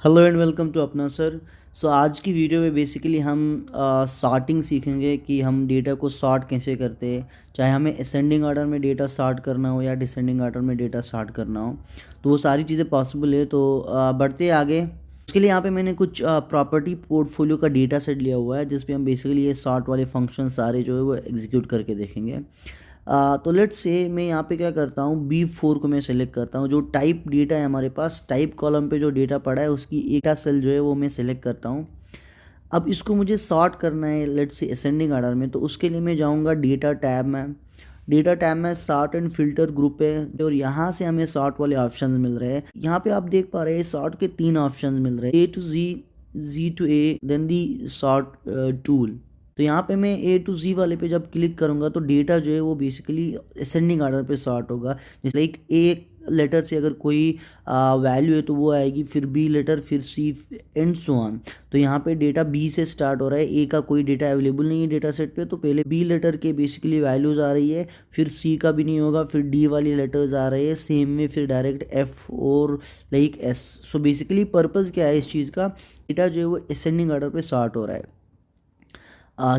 Hello and welcome to अपना sir. आज की वीडियो में बेसिकली हम सॉर्टिंग सीखेंगे कि हम डेटा को सॉर्ट कैसे करते हैं, चाहे हमें असेंडिंग ऑर्डर में डेटा सॉर्ट करना हो या डिसेंडिंग ऑर्डर में डेटा सॉर्ट करना हो। तो वो सारी चीज़ें पॉसिबल है। तो बढ़ते हैं आगे। उसके लिए यहाँ पे मैंने कुछ प्रॉपर्टी पोर्टफोलियो का डेटा सेट लिया हुआ है जिस पे हम बेसिकली ये सॉर्ट वाले फंक्शन सारे जो है वो एग्जीक्यूट करके देखेंगे। तो लेट्स से मैं यहाँ पे क्या करता हूँ, B4 को मैं सेलेक्ट करता हूँ। जो टाइप डेटा है हमारे पास, टाइप कॉलम पे जो डेटा पड़ा है उसकी एक सेल जो है वो मैं सेलेक्ट करता हूँ। अब इसको मुझे सॉर्ट करना है लेट्स से असेंडिंग ऑर्डर में, तो उसके लिए मैं जाऊँगा डेटा टैब में। डेटा टैब में सॉर्ट एंड फिल्टर ग्रुप है और यहाँ से हमें सॉर्ट वाले ऑप्शंस मिल रहे हैं। यहाँ पे आप देख पा रहे हैं सॉर्ट के 3 ऑप्शंस मिल रहे हैं, A to Z, Z to A, then the sort tool. तो यहाँ पे मैं A to Z वाले पे जब क्लिक करूँगा तो डेटा जो है वो बेसिकली असेंडिंग ऑर्डर पे सॉर्ट होगा। जैसे लाइक A लेटर से अगर कोई वैल्यू है तो वो आएगी, फिर B लेटर, फिर C एंड सो ऑन। तो यहाँ पे डेटा B से स्टार्ट हो रहा है, A का कोई डेटा अवेलेबल नहीं है डेटा सेट पे, तो पहले B लेटर के बेसिकली वैल्यूज़ आ रही है, फिर C का भी नहीं होगा, फिर D वाली लेटर्स आ रहे हैं सेम में, फिर डायरेक्ट F और like S। So basically purpose क्या है इस चीज़ का, डेटा जो है वो असेंडिंग ऑर्डर पे सॉर्ट हो रहा है।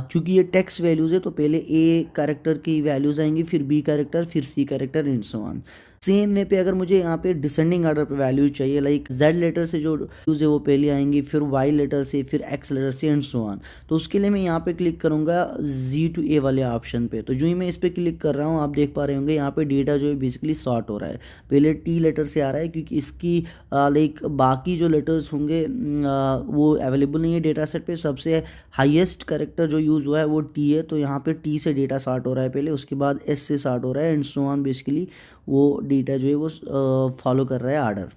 चूँकि ये टेक्स्ट वैल्यूज़ है तो पहले ए कैरेक्टर की वैल्यूज़ आएंगी, फिर बी कैरेक्टर, फिर C character and so on. Same way पे अगर मुझे यहाँ पे डिसेंडिंग ऑर्डर पे वैल्यू चाहिए, लाइक जेड लेटर से जो वैल्यूज़ है वो पहले आएंगी, फिर वाई लेटर से, फिर एक्स लेटर से एंड सो ऑन। तो उसके लिए मैं यहाँ पे क्लिक करूँगा जी टू ए वाले ऑप्शन पे। तो जो ही मैं इस पर क्लिक कर रहा हूँ आप देख पा रहे होंगे यहाँ पे डेटा जो है बेसिकली सॉर्ट हो रहा है। पहले टी लेटर से आ रहा है क्योंकि इसकी लाइक बाकी जो लेटर्स होंगे वो अवेलेबल नहीं है डेटा सेट पे। सबसे हाईएस्ट कैरेक्टर जो यूज़ हुआ है वो टी है, तो यहाँ पे टी से डेटा स्टार्ट हो रहा है पहले, उसके बाद एस से स्टार्ट हो रहा है एंड सो ऑन। बेसिकली वो डेटा जो है वो फॉलो कर रहा है आर्डर।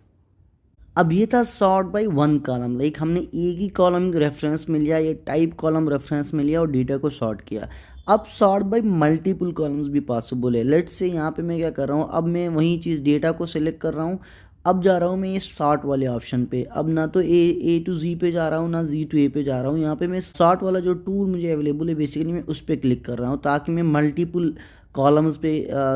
अब ये था sort by one column, like हमने एक ही कॉलम रेफरेंस में लिया, ये टाइप कॉलम रेफरेंस में लिया और डेटा को सॉर्ट किया। अब सॉर्ट बाय मल्टीपल कॉलम्स भी पॉसिबल है। लेट्स से यहाँ पे मैं क्या कर रहा हूँ, अब मैं वही चीज़ डेटा को सिलेक्ट कर रहा हूँ। अब जा रहा हूँ मैं ये सॉर्ट वाले ऑप्शन पे। अब ना तो ए टू जी पे जा रहा हूँ, ना जी टू ए पे जा रहा हूँ। यहाँ पे मैं सॉर्ट वाला जो टूल मुझे अवेलेबल है बेसिकली मैं उस पर क्लिक कर रहा हूँ ताकि मैं मल्टीपल कॉलम्स पे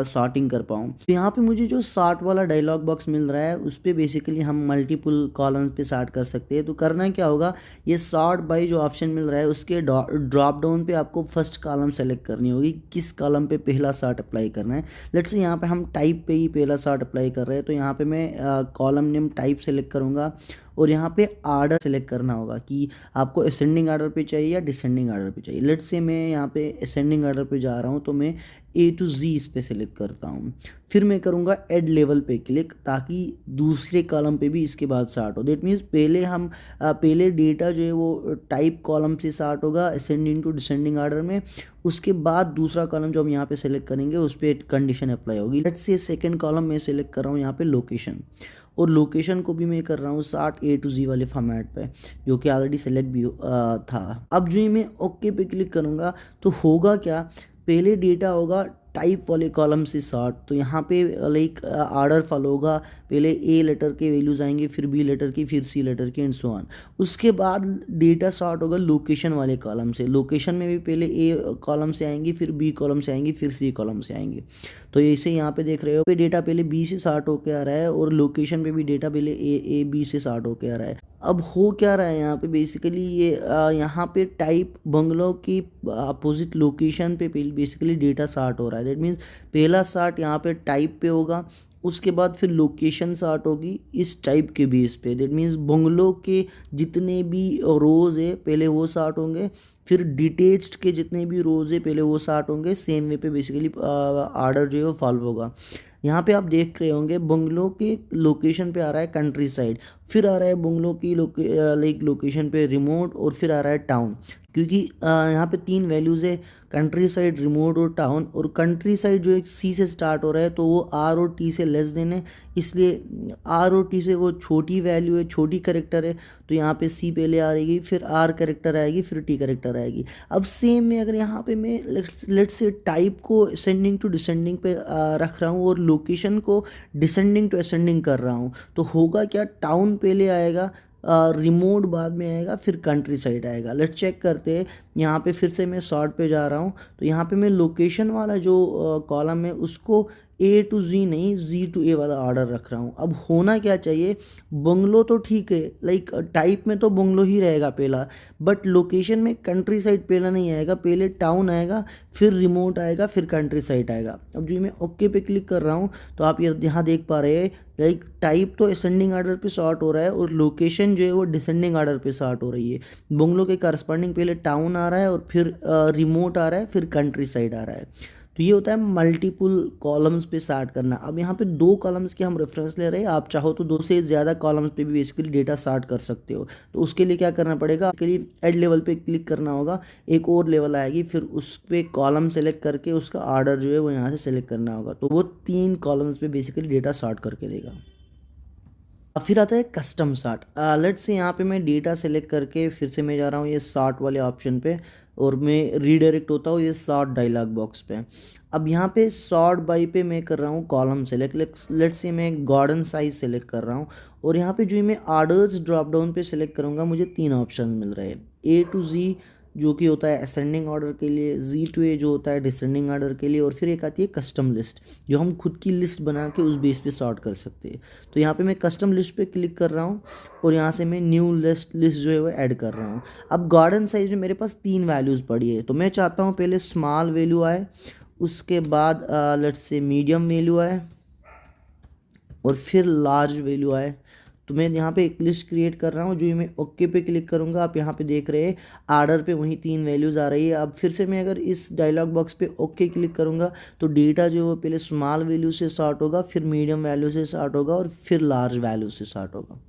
सॉर्टिंग कर पाऊँ। तो यहाँ पे मुझे जो सॉर्ट वाला डायलॉग बॉक्स मिल रहा है उस पर बेसिकली हम मल्टीपल कॉलम्स पे सॉर्ट कर सकते हैं। तो करना क्या होगा, ये सॉर्ट बाय जो ऑप्शन मिल रहा है उसके ड्रॉप डाउन पे आपको फर्स्ट कॉलम सेलेक्ट करनी होगी, किस कॉलम पे पहला सॉर्ट अप्लाई करना है। लेट्स से यहाँ पे हम टाइप पे ही पहला सॉर्ट अप्लाई कर रहे हैं, तो यहाँ पे मैं कॉलम नेम टाइप सेलेक्ट करूँगा और यहाँ पे आर्डर सेलेक्ट करना होगा कि आपको असेंडिंग आर्डर पे चाहिए या डिसेंडिंग आर्डर पे चाहिए। लेट्स से मैं यहाँ पे असेंडिंग आर्डर पे जा रहा हूँ तो मैं ए टू जी इस पे सेलेक्ट करता हूँ। फिर मैं करूँगा ऐड लेवल पे क्लिक ताकि दूसरे कॉलम पे भी इसके बाद स्टार्ट हो। दैट मीन्स पहले हम पहले डेटा जो है वो टाइप कॉलम से स्टार्ट होगा असेंडिंग टू डिसेंडिंग आर्डर में, उसके बाद दूसरा कॉलम जो हम यहाँ पे सेलेक्ट करेंगे उस पर कंडीशन अप्लाई होगी। लेट्स से सेकेंड कॉलम में सेलेक्ट कर रहा हूँ यहाँ पे लोकेशन, और लोकेशन को भी मैं कर रहा हूँ 60 A to Z वाले फॉर्मेट पे जो कि ऑलरेडी सेलेक्ट भी था। अब जो ही मैं ओके पे क्लिक करूँगा तो होगा क्या, पहले डेटा होगा टाइप वाले कॉलम से सॉर्ट। तो यहाँ पे लाइक आर्डर फॉलो होगा, पहले ए लेटर के वैल्यूज़ आएंगे, फिर बी लेटर की, फिर सी लेटर की एंड सो ऑन। उसके बाद डेटा सॉर्ट होगा लोकेशन वाले कॉलम से। लोकेशन में भी पहले ए कॉलम से आएंगी, फिर बी कॉलम से आएंगी, फिर सी कॉलम से आएंगी। तो ऐसे यहाँ पे देख रहे हो पे डेटा पहले बी से स्टार्ट होके आ रहा है और लोकेशन पे भी डेटा पहले ए बी से स्टार्ट होके आ रहा है। अब हो क्या रहा है यहाँ पे बेसिकली ये यहाँ पे टाइप बंगलो की अपोजिट लोकेशन पे बेसिकली डेटा स्टार्ट हो रहा है। दैट मीन्स पहला स्टार्ट यहाँ पे टाइप पे होगा, उसके बाद फिर लोकेशन स्टार्ट होगी इस टाइप के बेस पे। दैट मीन्स बंगलो के जितने भी रोज़ है पहले वो स्टार्ट होंगे, फिर डिटेच्ड के जितने भी रोज़ है पहले वो स्टार्ट होंगे। सेम वे पे बेसिकली आर्डर जो है वो फॉलो होगा। यहाँ पे आप देख रहे होंगे बंगलो के लोकेशन पे आ रहा है कंट्री साइड, फिर आ रहा है बंगलो की लोकेशन पे रिमोट, और फिर आ रहा है टाउन। क्योंकि यहाँ पे 3 वैल्यूज़ है, कंट्री साइड, रिमोट और टाउन। और कंट्री साइड जो है सी से स्टार्ट हो रहा है तो वो आर और टी से लेस देन है, इसलिए आर और टी से वो छोटी वैल्यू है, छोटी करेक्टर है, तो यहाँ पे सी पहले आ रहेगी, फिर आर करेक्टर आएगी, फिर टी करेक्टर आएगी। अब सेम में अगर यहाँ पे मैं लेट्स से टाइप को असेंडिंग टू डिसेंडिंग पे रख रहा हूँ और लोकेशन को डिसेंडिंग टू असेंडिंग कर रहा हूँ, तो होगा क्या, टाउन पहले आएगा, रिमोट बाद में आएगा, फिर कंट्री साइड आएगा। लेट्स चेक करते हैं। यहाँ पे फिर से मैं सॉर्ट पे जा रहा हूँ तो यहाँ पे मैं लोकेशन वाला जो कॉलम है उसको ए टू जी नहीं, जी टू ए वाला ऑर्डर रख रहा हूँ। अब होना क्या चाहिए, बंगलो तो ठीक है, लाइक टाइप में तो बंगलो ही रहेगा पहला, बट लोकेशन में कंट्री साइड पहला नहीं आएगा, पहले टाउन आएगा, फिर रिमोट आएगा, फिर कंट्री साइड आएगा। अब जो मैं ओके पे क्लिक कर रहा हूँ तो आप ये यहाँ देख पा रहे हैं, लाइक टाइप तो असेंडिंग आर्डर पे सॉर्ट हो रहा है और लोकेशन जो है वो डिसेंडिंग आर्डर पे सॉर्ट हो रही है। बंगलो के करस्पॉन्डिंग पहले टाउन आ रहा है और फिर रिमोट आ रहा है, फिर कंट्री साइड आ रहा है। तो ये होता है मल्टीपल कॉलम्स पे सॉर्ट करना। अब यहाँ पे 2 कॉलम्स के हम रेफरेंस ले रहे हैं, आप चाहो तो 2 से ज़्यादा कॉलम्स पे भी बेसिकली डेटा सॉर्ट कर सकते हो। तो उसके लिए क्या करना पड़ेगा, उसके लिए ऐड लेवल पे क्लिक करना होगा, एक और लेवल आएगी, फिर उस पर कॉलम सेलेक्ट करके उसका ऑर्डर जो है वो यहाँ से सेलेक्ट करना होगा, तो वो 3 कॉलम्स पे बेसिकली डेटा सॉर्ट करके देगा। फिर आता है कस्टम सॉर्ट। लेट्स से यहाँ पे मैं डेटा सेलेक्ट करके फिर से मैं जा रहा हूँ ये सॉर्ट वाले ऑप्शन पे और मैं रीडायरेक्ट होता हूँ ये सॉर्ट डायलॉग बॉक्स पे। अब यहाँ पे सॉर्ट बाई पे मैं कर रहा हूँ कॉलम सेलेक्ट। लेट्स से मैं गार्डन साइज सेलेक्ट कर रहा हूँ और यहाँ पे जो मैं ऑर्डर्स ड्रॉप डाउन पे सेलेक्ट करूँगा मुझे 3 ऑप्शन मिल रहे हैं, ए टू जी जो कि होता है असेंडिंग ऑर्डर के लिए, जी टू ए जो होता है डिसेंडिंग ऑर्डर के लिए, और फिर एक आती है कस्टम लिस्ट जो हम खुद की लिस्ट बना के उस बेस पे सॉर्ट कर सकते हैं। तो यहाँ पे मैं कस्टम लिस्ट पे क्लिक कर रहा हूँ और यहाँ से मैं न्यू लिस्ट जो है वो ऐड कर रहा हूँ। अब गार्डन साइज में मेरे पास 3 वैल्यूज़ पड़ी है, तो मैं चाहता हूँ पहले स्मॉल वैल्यू आए, उसके बाद लेट्स से मीडियम वैल्यू आए और फिर लार्ज वैल्यू आए। तो मैं यहाँ पे एक लिस्ट क्रिएट कर रहा हूँ, जो मैं ओके पे क्लिक करूँगा आप यहाँ पे देख रहे हैं आर्डर पे वही 3 वैल्यूज़ आ रही है। अब फिर से मैं अगर इस डायलॉग बॉक्स पे ओके क्लिक करूँगा तो डेटा जो है वो पहले स्मॉल वैल्यू से स्टार्ट होगा, फिर मीडियम वैल्यू से स्टार्ट होगा और फिर लार्ज वैल्यू से स्टार्ट होगा।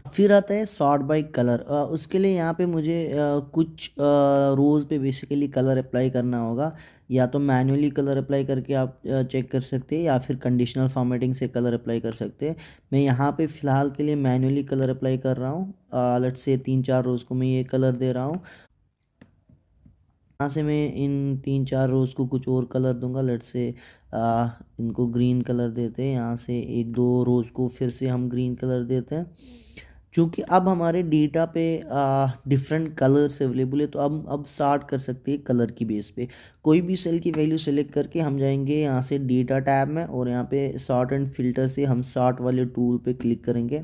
फिर आता है सॉर्ट बाय कलर। उसके लिए यहाँ पे मुझे कुछ रोज़ पे बेसिकली कलर अप्लाई करना होगा, या तो मैन्युअली कलर अप्लाई करके आप चेक कर सकते हैं या फिर कंडीशनल फॉर्मेटिंग से कलर अप्लाई कर सकते हैं। मैं यहाँ पे फ़िलहाल के लिए मैन्युअली कलर अप्लाई कर रहा हूँ। लेट्स से 3-4 रोज़ को मैं ये कलर दे रहा हूँ। यहाँ से मैं इन 3-4 रोज़ को कुछ और कलर दूंगा, लेट्स से इनको ग्रीन कलर देते हैं। यहाँ से 1-2 रोज़ को फिर से हम ग्रीन कलर देते हैं। चूँकि अब हमारे डेटा पे डिफरेंट कलर्स अवेलेबल है, तो अब स्टार्ट कर सकते हैं कलर की बेस पे। कोई भी सेल की वैल्यू सेलेक्ट करके हम जाएंगे यहाँ से डेटा टैब में और यहाँ पे सॉर्ट एंड फिल्टर से हम सॉर्ट वाले टूल पे क्लिक करेंगे।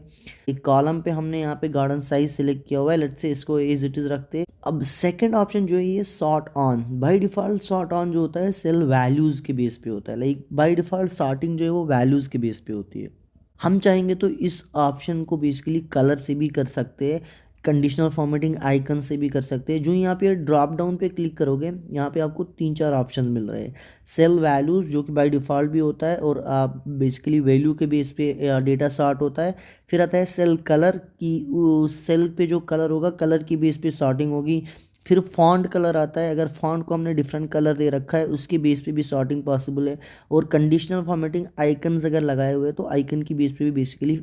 एक कॉलम पे हमने यहाँ पे गार्डन साइज सेलेक्ट किया हुआ है, लेट्स से इसको एज इट इज़ रखते हैं। अब सेकंड ऑप्शन जो है ये sort on. By default sort on जो होता है सेल वैल्यूज़ के बेस पे होता है, लाइक बाय डिफ़ॉल्ट सॉर्टिंग जो है वो वैल्यूज़ के बेस पे होती है। हम चाहेंगे तो इस ऑप्शन को बेसिकली कलर से भी कर सकते हैं, कंडीशनल फॉर्मेटिंग आइकन से भी कर सकते हैं। जो यहाँ पे ड्रॉप डाउन पे क्लिक करोगे यहाँ पे आपको 3-4 ऑप्शन मिल रहे हैं। सेल वैल्यूज़ जो कि बाय डिफ़ॉल्ट भी होता है और आप बेसिकली वैल्यू के बेस पे डेटा सॉर्ट होता है। फिर आता है सेल कलर की, उस सेल पे जो कलर होगा कलर की बेस पे सॉर्टिंग होगी। फिर फॉन्ट कलर आता है, अगर फॉन्ट को हमने डिफरेंट कलर दे रखा है उसके बेस पे भी सॉर्टिंग पॉसिबल है। और कंडीशनल फॉर्मेटिंग आइकन्स अगर लगाए हुए तो आइकन की बेस पे भी बेसिकली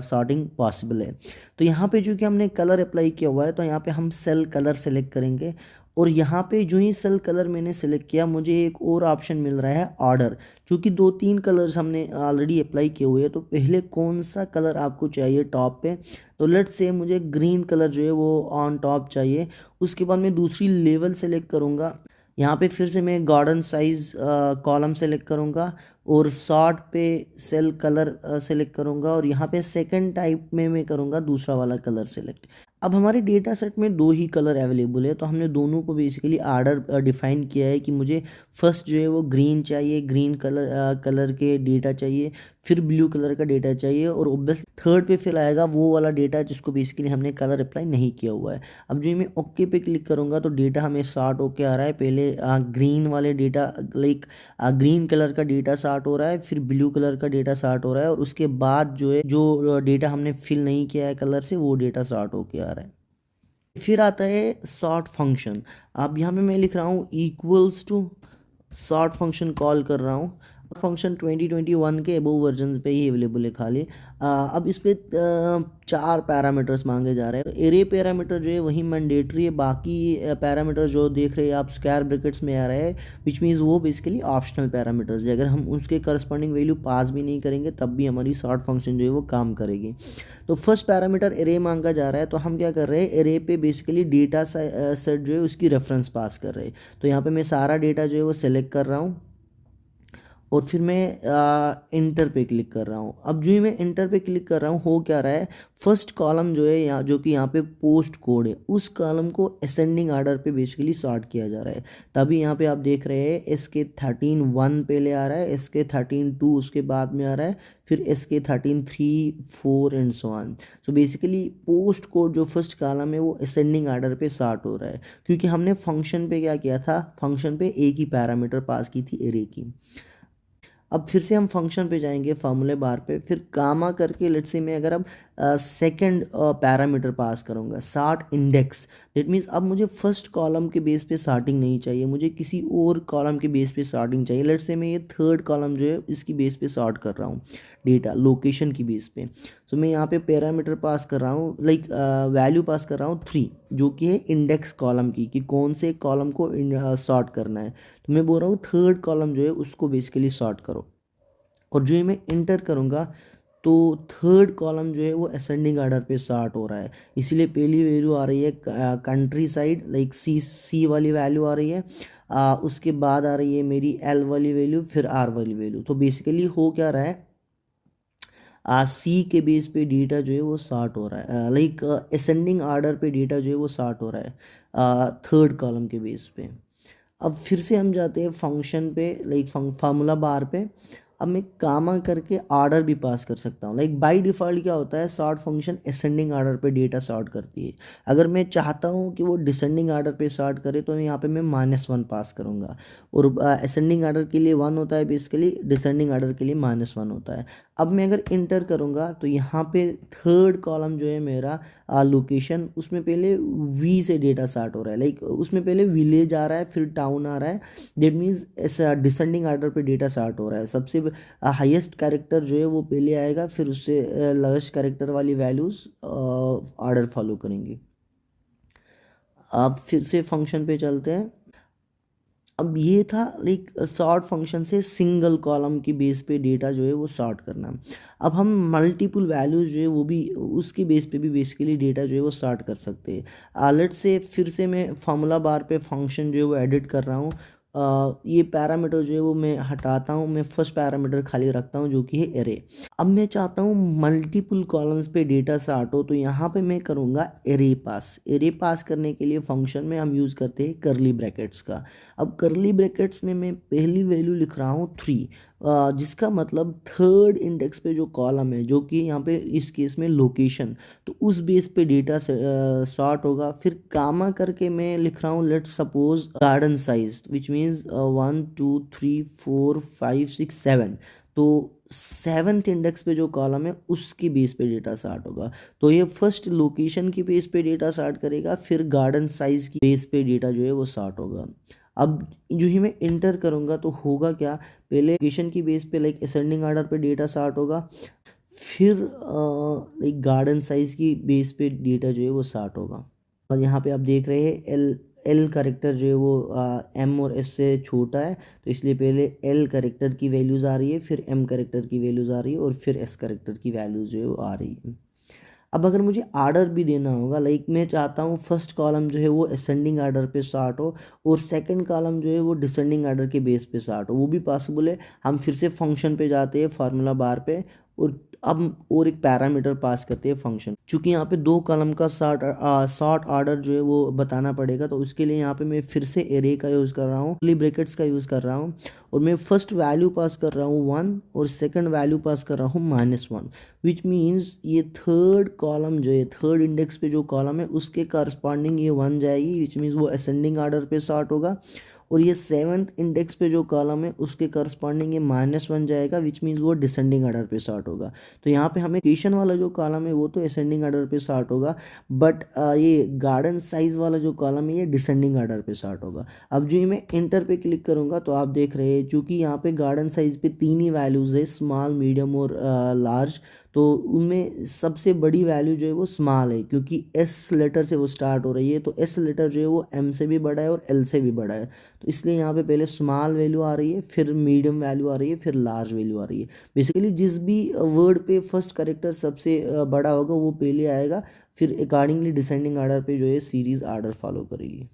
सॉर्टिंग पॉसिबल है। तो यहाँ पे जो कि हमने कलर अप्लाई किया हुआ है तो यहाँ पे हम सेल कलर सेलेक्ट करेंगे और यहाँ पे जो ही सेल कलर मैंने सेलेक्ट किया मुझे एक और ऑप्शन मिल रहा है ऑर्डर। चूँकि 2-3 कलर्स हमने ऑलरेडी अप्लाई किए हुए हैं तो पहले कौन सा कलर आपको चाहिए टॉप पे, तो लेट्स से मुझे ग्रीन कलर जो है वो ऑन टॉप चाहिए। उसके बाद मैं दूसरी लेवल सेलेक्ट करूँगा, यहाँ पे फिर से मैं गार्डन साइज कॉलम सेलेक्ट करूँगा और सॉर्ट पे सेल कलर सेलेक्ट करूँगा और यहाँ पे सेकंड टाइप में मैं करूँगा दूसरा वाला कलर सेलेक्ट। अब हमारे डेटा सेट में 2 ही कलर अवेलेबल है तो हमने दोनों को बेसिकली आर्डर डिफाइन किया है कि मुझे फर्स्ट जो है वो ग्रीन चाहिए, ग्रीन कलर के डेटा चाहिए, फिर ब्लू कलर का डेटा चाहिए और ऑब्वियस थर्ड पे फिर आएगा वो वाला डेटा जिसको बेसिकली हमने कलर अप्लाई नहीं किया हुआ है। अब जो मैं ओके पे क्लिक करूँगा तो डेटा हमें सॉर्ट होके आ रहा है। पहले ग्रीन वाले डेटा लाइक ग्रीन कलर का डेटा सॉर्ट हो रहा है, फिर ब्लू कलर का डेटा सॉर्ट हो रहा है और उसके बाद जो है जो डेटा हमने फिल नहीं किया है कलर से वो डेटा सॉर्ट होके आ रहा है। फिर आता है सॉर्ट फंक्शन। अब यहाँ पे मैं लिख रहा हूँ equals to sort function call कर रहा हूँ। फंक्शन 2021 के अबोव वर्जन पे ही अवेलेबल है खाली। अब इस पे 4 पैरामीटर्स मांगे जा रहे हैं। एरे पैरामीटर जो है वही मैंडेटरी है, बाकी पैरामीटर जो देख रहे हैं आप स्क्वायर ब्रैकेट्स में आ रहे हैं विच मीन्स वो बेसिकली ऑप्शनल पैरामीटर्स है। अगर हम उसके करस्पॉन्डिंग वैल्यू पास भी नहीं करेंगे तब भी हमारी सॉर्ट फंक्शन जो है वो काम करेगी। तो फर्स्ट पैरामीटर एरे मांगा जा रहा है तो हम क्या कर रहे हैं, एरे पे बेसिकली डेटा सेट जो है उसकी रेफरेंस पास कर रहे हैं। तो यहाँ पे मैं सारा डेटा जो है वो सेलेक्ट कर रहा हूँ और फिर मैं इंटर पे क्लिक कर रहा हूँ। अब जो ही मैं इंटर पे क्लिक कर रहा हूँ, हो क्या रहा है, फर्स्ट कॉलम जो है यहाँ, जो कि यहाँ पे पोस्ट कोड है, उस कॉलम को असेंडिंग आर्डर पे बेसिकली सॉर्ट किया जा रहा है। तभी यहाँ पे आप देख रहे हैं SK13 1 पहले आ रहा है, SK13 2 उसके बाद में आ रहा है, फिर SK13 3 4 and so on. So basically post code जो फर्स्ट कॉलम है वो असेंडिंग आर्डर पे सॉर्ट हो रहा है, क्योंकि हमने फंक्शन पे क्या किया था, फंक्शन पे एक ही पैरामीटर पास की थी, एरे की। अब फिर से हम फंक्शन पे जाएंगे, फार्मूले बार पे, फिर कामा करके लेट्स से मैं अगर अब सेकंड पैरामीटर पास करूँगा, सॉर्ट इंडेक्स। दैट मीन्स अब मुझे फर्स्ट कॉलम के बेस पे सॉर्टिंग नहीं चाहिए, मुझे किसी और कॉलम के बेस पे सॉर्टिंग चाहिए। लेट्स से मैं ये थर्ड कॉलम जो है इसकी बेस पे सॉर्ट कर रहा हूँ, डेटा लोकेशन की बेस पे। सो मैं यहाँ पे पैरामीटर पास कर रहा हूँ, लाइक वैल्यू पास कर रहा हूँ 3, जो कि है इंडेक्स कॉलम की, कि कौन से कॉलम को सॉर्ट करना है। तो मैं बोल रहा हूँ थर्ड कॉलम जो है उसको बेसिकली सॉर्ट करो। और जो ही मैं इंटर करूँगा तो थर्ड कॉलम जो है वो असेंडिंग आर्डर पे स्टार्ट हो रहा है। इसीलिए पहली वैल्यू आ रही है कंट्री साइड, लाइक सी वाली वैल्यू आ रही है। उसके बाद आ रही है मेरी एल वाली वैल्यू, फिर आर वाली वैल्यू। तो बेसिकली हो क्या रहा है, सी के बेस पे डेटा जो है वो सॉर्ट हो रहा है, लाइक असेंडिंग आर्डर पे डेटा जो है वो सॉर्ट हो रहा है थर्ड कॉलम के बेस पे। अब फिर से हम जाते हैं फंक्शन पे, लाइक फार्मूला बार पे। अब मैं कामा करके आर्डर भी पास कर सकता हूँ। लाइक बाय डिफ़ॉल्ट क्या होता है, सॉर्ट फंक्शन असेंडिंग आर्डर पे डेटा सॉर्ट करती है। अगर मैं चाहता हूँ कि वो डिसेंडिंग आर्डर पे सॉर्ट करे तो यहाँ पे मैं -1 पास करूँगा। और असेंडिंग आर्डर के लिए 1 होता है बेसिकली, डिसेंडिंग आर्डर के लिए -1 होता है। अब मैं अगर इंटर करूँगा तो यहाँ पे थर्ड कॉलम जो है मेरा लोकेशन, उसमें पहले वी से डेटा स्टार्ट हो रहा है, लाइक उसमें पहले विलेज आ रहा है, फिर टाउन आ रहा है। दैट मीन्स ऐसा डिसेंडिंग आर्डर पे डेटा स्टार्ट हो रहा है। सबसे हाईएस्ट कैरेक्टर जो है वो पहले आएगा, फिर उससे लोएस्ट कैरेक्टर वाली वैल्यूज़ ऑर्डर फॉलो करेंगी। अब फिर से फंक्शन पे चलते हैं। अब ये था लाइक सॉर्ट फंक्शन से सिंगल कॉलम की बेस पे डेटा जो है वो सॉर्ट करना। अब हम मल्टीपल वैल्यूज जो है वो भी उसके बेस पे भी बेसिकली डेटा जो है वो सॉर्ट कर सकते हैं। लेट्स से फिर से मैं फार्मूला बार पे फंक्शन जो है वो एडिट कर रहा हूँ। ये पैरामीटर जो है वो मैं हटाता हूँ, मैं फर्स्ट पैरामीटर खाली रखता हूँ जो कि है एरे। अब मैं चाहता हूँ मल्टीपल कॉलम्स पे डेटा सॉर्ट हो, तो यहाँ पे मैं करूँगा एरे पास। एरे पास करने के लिए फंक्शन में हम यूज़ करते हैं करली ब्रैकेट्स का। अब करली ब्रैकेट्स में मैं पहली वैल्यू लिख रहा हूँ 3, जिसका मतलब थर्ड इंडेक्स पे जो कॉलम है, जो कि यहाँ पे इस केस में लोकेशन, तो उस बेस पे डेटा सॉर्ट होगा। फिर कामा करके मैं लिख रहा हूँ let's suppose garden size, which means 1 2 3 4 5 6 7। तो सेवन्थ इंडेक्स पे जो कॉलम है उसकी बेस पे डेटा सॉर्ट होगा। तो ये फर्स्ट लोकेशन की बेस पे डेटा सॉर्ट करेगा, फिर गार्डन साइज की बेस पे डेटा जो है वो सॉर्ट होगा। अब जो ही मैं इंटर करूँगा तो होगा क्या, पहले लोकेशन की बेस पे लाइक असेंडिंग आर्डर पे डेटा सॉर्ट होगा, फिर लाइक गार्डन साइज की बेस पे डेटा जो है वो सॉर्ट होगा। और यहाँ पे आप देख रहे हैं एल एल करेक्टर जो है वो एम और एस से छोटा है, तो इसलिए पहले एल करेक्टर की वैल्यूज़ आ रही है, फिर एम करेक्टर की वैल्यूज़ आ रही है, और फिर एस करेक्टर की वैल्यूज़ जो है वो आ रही है। अब अगर मुझे आर्डर भी देना होगा, लाइक मैं चाहता हूँ फर्स्ट कॉलम जो है वो असेंडिंग आर्डर पे स्टार्ट हो, और सेकंड कॉलम जो है वो डिसेंडिंग आर्डर के बेस पे स्टार्ट हो, वो भी पॉसिबल है। हम फिर से फंक्शन पे जाते हैं, फार्मूला बार पे, और अब और एक पैरामीटर पास करते हैं फंक्शन। चूंकि यहाँ पे दो कॉलम का सॉर्ट आर्डर जो है वो बताना पड़ेगा, तो उसके लिए यहाँ पे मैं फिर से एरे का यूज़ कर रहा हूँ, कर्ली ब्रैकेट्स का यूज़ कर रहा हूँ, और मैं फर्स्ट वैल्यू पास कर रहा हूँ 1, और सेकंड वैल्यू पास कर रहा हूँ -1, विच मीन्स ये थर्ड कॉलम जो है, थर्ड इंडेक्स पे जो कॉलम है उसके करस्पॉन्डिंग ये 1 जाएगी, विच मीन्स वो असेंडिंग आर्डर पे स्टार्ट होगा। और ये सेवन्थ इंडेक्स पे जो कॉलम है उसके करस्पॉन्डिंग ये -1 जाएगा, विच मीन्स वो डिसेंडिंग आर्डर पे स्टार्ट होगा। तो यहाँ पे हमें लोकेशन वाला जो कॉलम है वो तो असेंडिंग आर्डर पे स्टार्ट होगा, बट ये गार्डन साइज वाला जो कॉलम है ये डिसेंडिंग आर्डर पे स्टार्ट होगा। अब जो ही मैं इंटर पे क्लिक करूँगा तो आप देख रहे हैं, चूँकि यहाँ पे गार्डन साइज पे 3 ही वैल्यूज़ है, स्मॉल, मीडियम और लार्ज, तो उनमें सबसे बड़ी वैल्यू जो है वो स्मॉल है, क्योंकि एस लेटर से वो स्टार्ट हो रही है, तो एस लेटर जो है वो एम से भी बड़ा है और एल से भी बड़ा है। तो इसलिए यहाँ पे पहले स्मॉल वैल्यू आ रही है, फिर मीडियम वैल्यू आ रही है, फिर लार्ज वैल्यू आ रही है। बेसिकली जिस भी वर्ड पे फर्स्ट करेक्टर सबसे बड़ा होगा वो पहले आएगा, फिर अकॉर्डिंगली डिसेंडिंग आर्डर पे जो है सीरीज आर्डर फॉलो करेगी।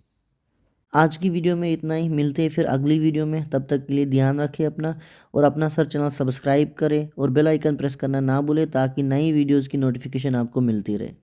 आज की वीडियो में इतना ही, मिलते हैं फिर अगली वीडियो में। तब तक के लिए ध्यान रखें अपना, और अपना सर चैनल सब्सक्राइब करें और बेल आइकन प्रेस करना ना भूलें ताकि नई वीडियोज़ की नोटिफिकेशन आपको मिलती रहे।